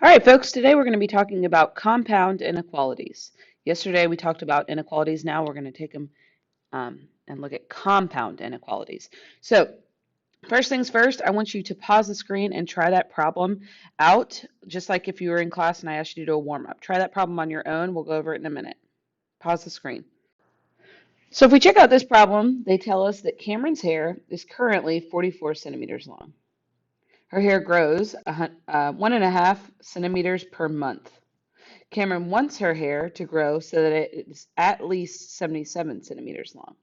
All right, folks, today we're going to be talking about compound inequalities. Yesterday we talked about inequalities. Now we're going to take them and look at compound inequalities. So, first things first, I want you to pause the screen and try that problem out, just like if you were in class and I asked you to do a warm up. Try that problem on your own. We'll go over it in a minute. Pause the screen. So, if we check out this problem, they tell us that Cameron's hair is currently 44 centimeters long. Her hair grows 1.5 centimeters per month. Cameron wants her hair to grow so that it is at least 77 centimeters long.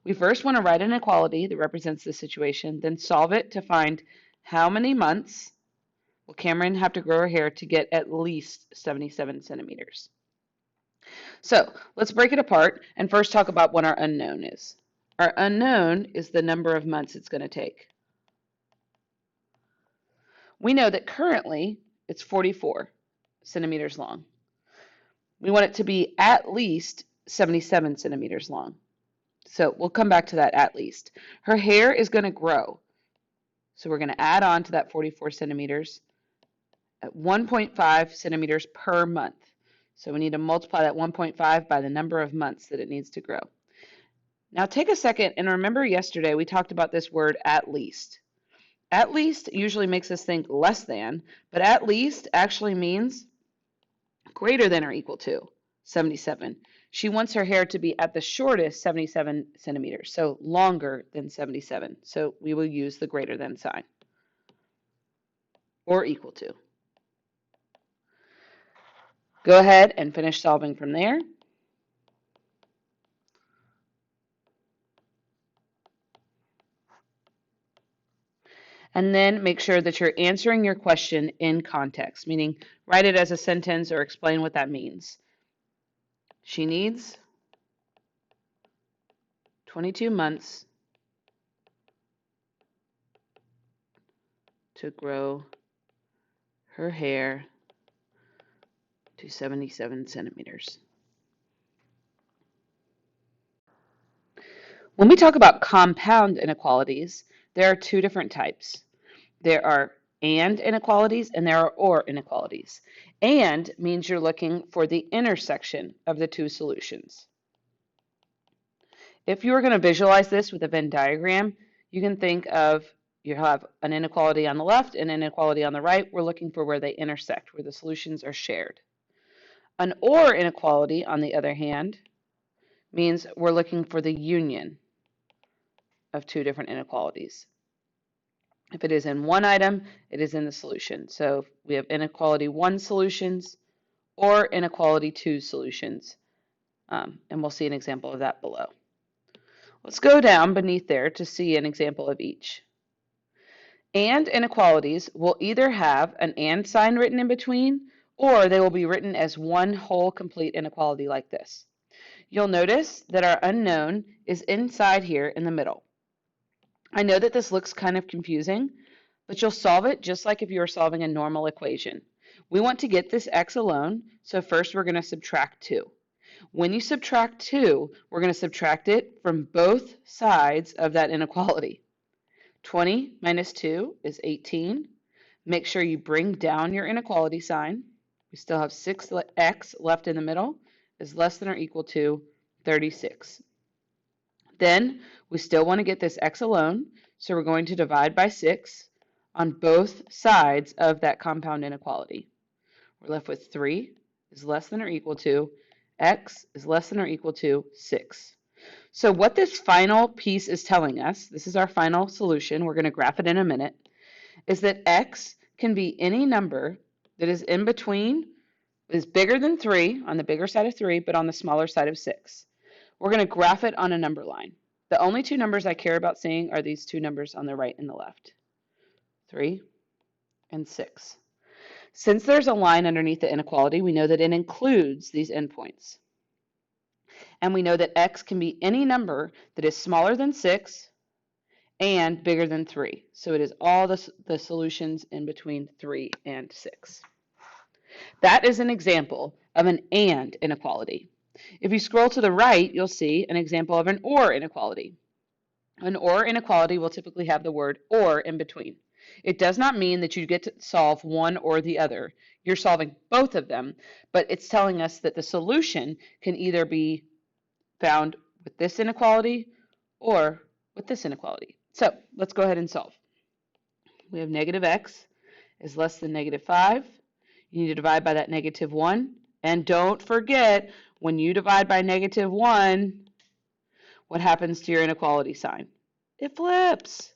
We first want to write an inequality that represents the situation, then solve it to find how many months will Cameron have to grow her hair to get at least 77 centimeters. So let's break it apart and first talk about what our unknown is. Our unknown is the number of months it's going to take. We know that currently it's 44 centimeters long. We want it to be at least 77 centimeters long. So we'll come back to that at least. Her hair is going to grow. So we're going to add on to that 44 centimeters at 1.5 centimeters per month. So we need to multiply that 1.5 by the number of months that it needs to grow. Now take a second and remember yesterday we talked about this word at least. At least usually makes us think less than, but at least actually means greater than or equal to 77. She wants her hair to be at the shortest 77 centimeters, so longer than 77. So we will use the greater than sign or equal to. Go ahead and finish solving from there. And then make sure that you're answering your question in context, meaning write it as a sentence or explain what that means. She needs 22 months to grow her hair to 77 centimeters. When we talk about compound inequalities, there are two different types. There are and inequalities and there are or inequalities. And means you're looking for the intersection of the two solutions. If you were going to visualize this with a Venn diagram, you can think of you have an inequality on the left and an inequality on the right. We're looking for where they intersect, where the solutions are shared. An or inequality, on the other hand, means we're looking for the union of two different inequalities. If it is in one item, it is in the solution. So we have inequality 1 solutions or inequality 2 solutions. And we'll see an example of that below. Let's go down beneath there to see an example of each. And inequalities will either have an and sign written in between, or they will be written as one whole complete inequality like this. You'll notice that our unknown is inside here in the middle. I know that this looks kind of confusing, but you'll solve it just like if you were solving a normal equation. We want to get this x alone, so first we're going to subtract 2. When you subtract 2, we're going to subtract it from both sides of that inequality. 20 minus 2 is 18. Make sure you bring down your inequality sign. We still have 6x left in the middle is less than or equal to 36. Then we still want to get this x alone, so we're going to divide by 6 on both sides of that compound inequality. We're left with 3 is less than or equal to x is less than or equal to 6. So what this final piece is telling us, this is our final solution, we're going to graph it in a minute, is that x can be any number that is in between, is bigger than 3, on the bigger side of 3, but on the smaller side of 6. We're going to graph it on a number line. The only two numbers I care about seeing are these two numbers on the right and the left, 3 and 6. Since there's a line underneath the inequality, we know that it includes these endpoints. And we know that x can be any number that is smaller than 6 and bigger than 3. So it is all the solutions in between 3 and 6. That is an example of an and inequality. If you scroll to the right, you'll see an example of an or inequality. An or inequality will typically have the word or in between. It does not mean that you get to solve one or the other. You're solving both of them, but it's telling us that the solution can either be found with this inequality or with this inequality. So let's go ahead and solve. We have negative x is less than negative 5. You need to divide by that negative 1. And don't forget, when you divide by negative 1, what happens to your inequality sign? It flips.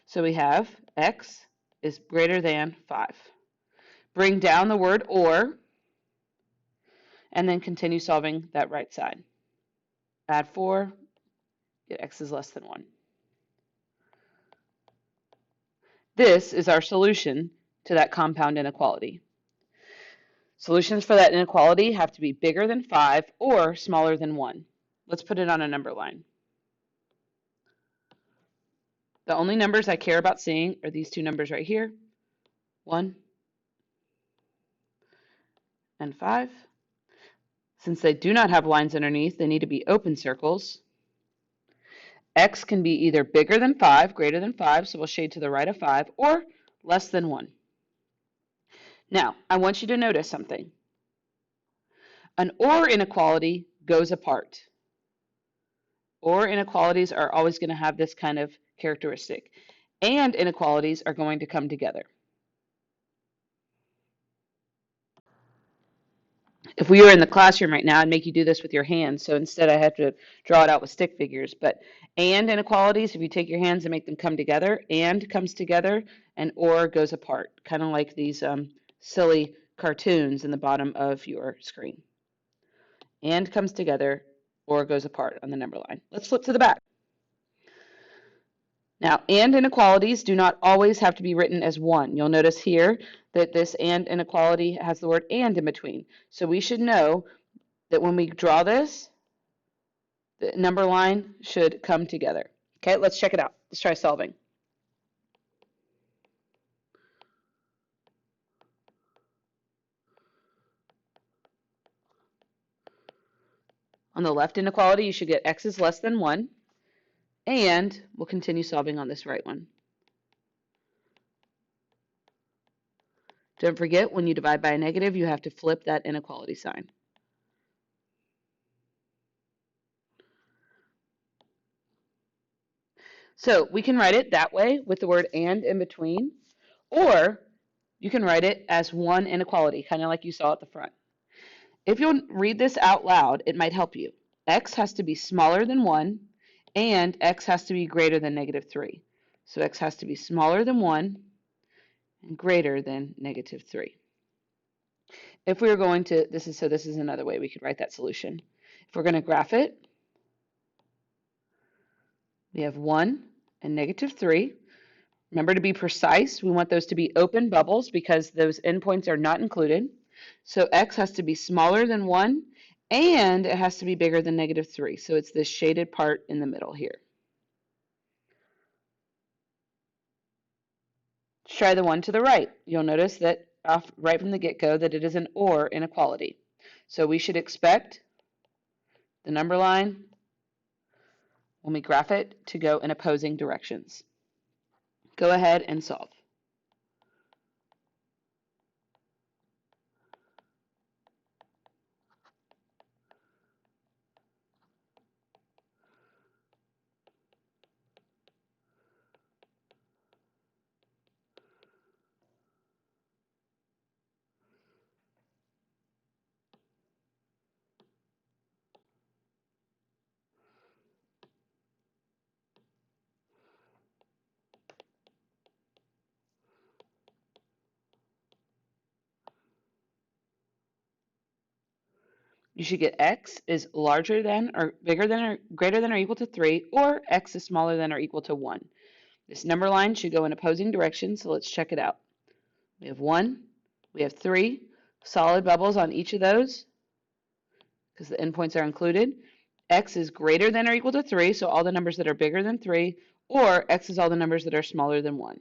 So we have x is greater than 5. Bring down the word or, and then continue solving that right side. Add 4, get x is less than 1. This is our solution to that compound inequality. Solutions for that inequality have to be bigger than 5 or smaller than 1. Let's put it on a number line. The only numbers I care about seeing are these two numbers right here, 1 and 5. Since they do not have lines underneath, they need to be open circles. X can be either bigger than 5, greater than 5, so we'll shade to the right of 5, or less than 1. Now, I want you to notice something. An or inequality goes apart. Or inequalities are always going to have this kind of characteristic. And inequalities are going to come together. If we were in the classroom right now, I'd make you do this with your hands. So instead I have to draw it out with stick figures. But and inequalities, if you take your hands and make them come together, and comes together, and or goes apart. Kind of like these silly cartoons in the bottom of your screen. And comes together, or goes apart on the number line. Let's flip to the back. Now, and inequalities do not always have to be written as one. You'll notice here that this and inequality has the word and in between. So we should know that when we draw this, the number line should come together. Okay, let's check it out. Let's try solving. On the left inequality, you should get x is less than 1. And we'll continue solving on this right one. Don't forget, when you divide by a negative, you have to flip that inequality sign. So we can write it that way with the word and in between, or you can write it as one inequality, kind of like you saw at the front. If you'll read this out loud, it might help you. X has to be smaller than 1, and x has to be greater than negative 3. So x has to be smaller than 1 and greater than negative 3. If we were going to, this is another way we could write that solution. If we're going to graph it, we have 1 and negative 3. Remember to be precise. We want those to be open bubbles because those endpoints are not included. So x has to be smaller than 1, and it has to be bigger than negative 3. So it's this shaded part in the middle here. Let's try the one to the right. You'll notice that right from the get-go that it is an or inequality. So we should expect the number line, when we graph it, to go in opposing directions. Go ahead and solve. You should get x is larger than or bigger than or greater than or equal to 3, or x is smaller than or equal to 1. This number line should go in opposing directions, so let's check it out. We have 1, we have 3, solid bubbles on each of those because the endpoints are included. X is greater than or equal to 3, so all the numbers that are bigger than 3, or x is all the numbers that are smaller than 1.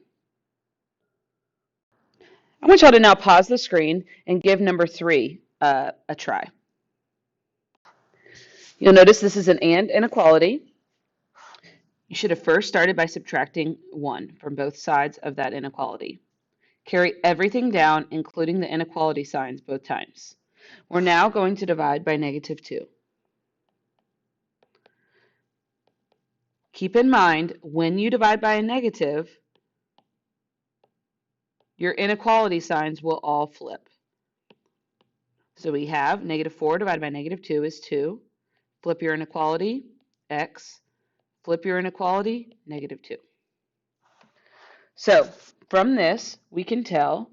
I want y'all to now pause the screen and give number 3 a try. You'll notice this is an and inequality. You should have first started by subtracting 1 from both sides of that inequality. Carry everything down, including the inequality signs, both times. We're now going to divide by -2. Keep in mind, when you divide by a negative, your inequality signs will all flip. So we have -4 divided by -2 is 2. Flip your inequality, x. Flip your inequality, -2. So from this, we can tell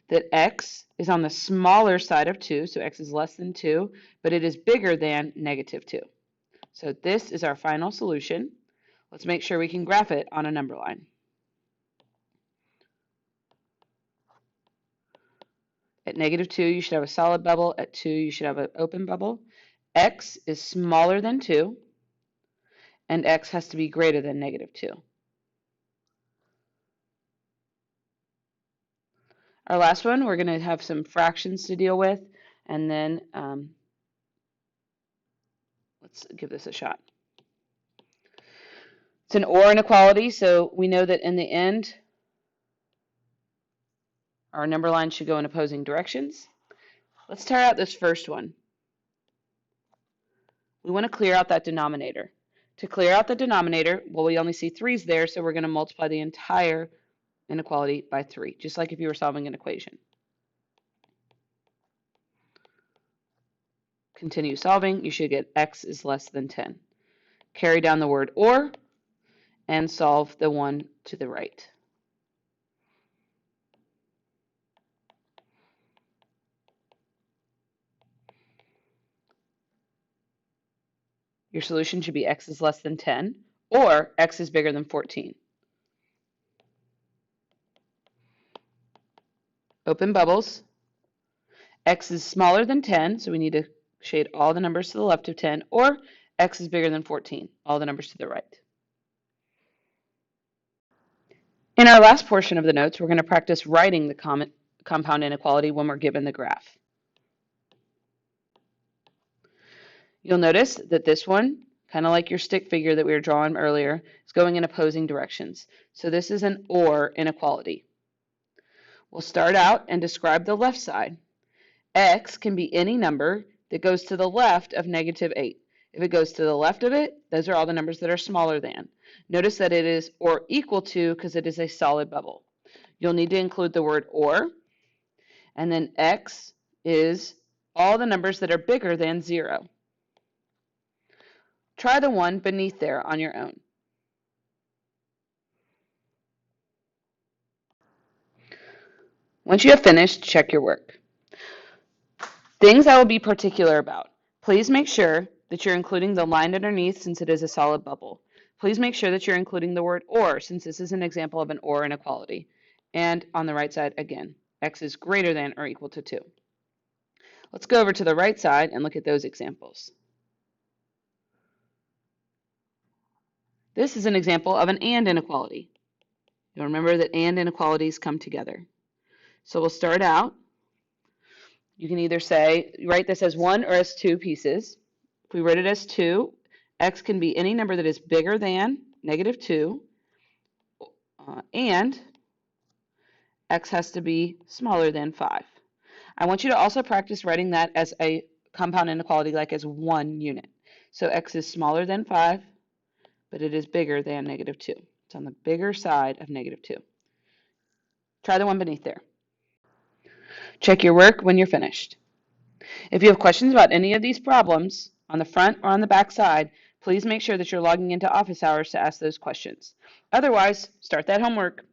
that x is on the smaller side of 2, so x is less than 2, but it is bigger than -2. So this is our final solution. Let's make sure we can graph it on a number line. At -2, you should have a solid bubble. At 2, you should have an open bubble. X is smaller than 2, and x has to be greater than -2. Our last one, we're going to have some fractions to deal with, and then let's give this a shot. It's an OR inequality, so we know that in the end, our number line should go in opposing directions. Let's tear out this first one. We want to clear out that denominator. To clear out the denominator, well, we only see 3's there, so we're going to multiply the entire inequality by 3, just like if you were solving an equation. Continue solving. You should get x is less than 10. Carry down the word OR and solve the one to the right. Your solution should be x is less than 10 or x is bigger than 14. Open bubbles. X is smaller than 10, so we need to shade all the numbers to the left of 10, or x is bigger than 14, all the numbers to the right. In our last portion of the notes, we're going to practice writing the compound inequality when we're given the graph. You'll notice that this one, kind of like your stick figure that we were drawing earlier, is going in opposing directions. So this is an OR inequality. We'll start out and describe the left side. X can be any number that goes to the left of -8. If it goes to the left of it, those are all the numbers that are smaller than. Notice that it is or equal to because it is a solid bubble. You'll need to include the word or, and then x is all the numbers that are bigger than 0. Try the one beneath there on your own. Once you have finished, check your work. Things I will be particular about. Please make sure that you're including the line underneath since it is a solid bubble. Please make sure that you're including the word or since this is an example of an OR inequality. And on the right side, again, x is greater than or equal to 2. Let's go over to the right side and look at those examples. This is an example of an AND inequality. You'll remember that AND inequalities come together. So we'll start out. You can either write this as 1 or as 2 pieces. If we write it as 2, x can be any number that is bigger than -2, and x has to be smaller than 5. I want you to also practice writing that as a compound inequality, like as 1 unit. So x is smaller than 5, but it is bigger than -2. It's on the bigger side of -2. Try the one beneath there. Check your work when you're finished. If you have questions about any of these problems, on the front or on the back side, please make sure that you're logging into office hours to ask those questions. Otherwise, start that homework.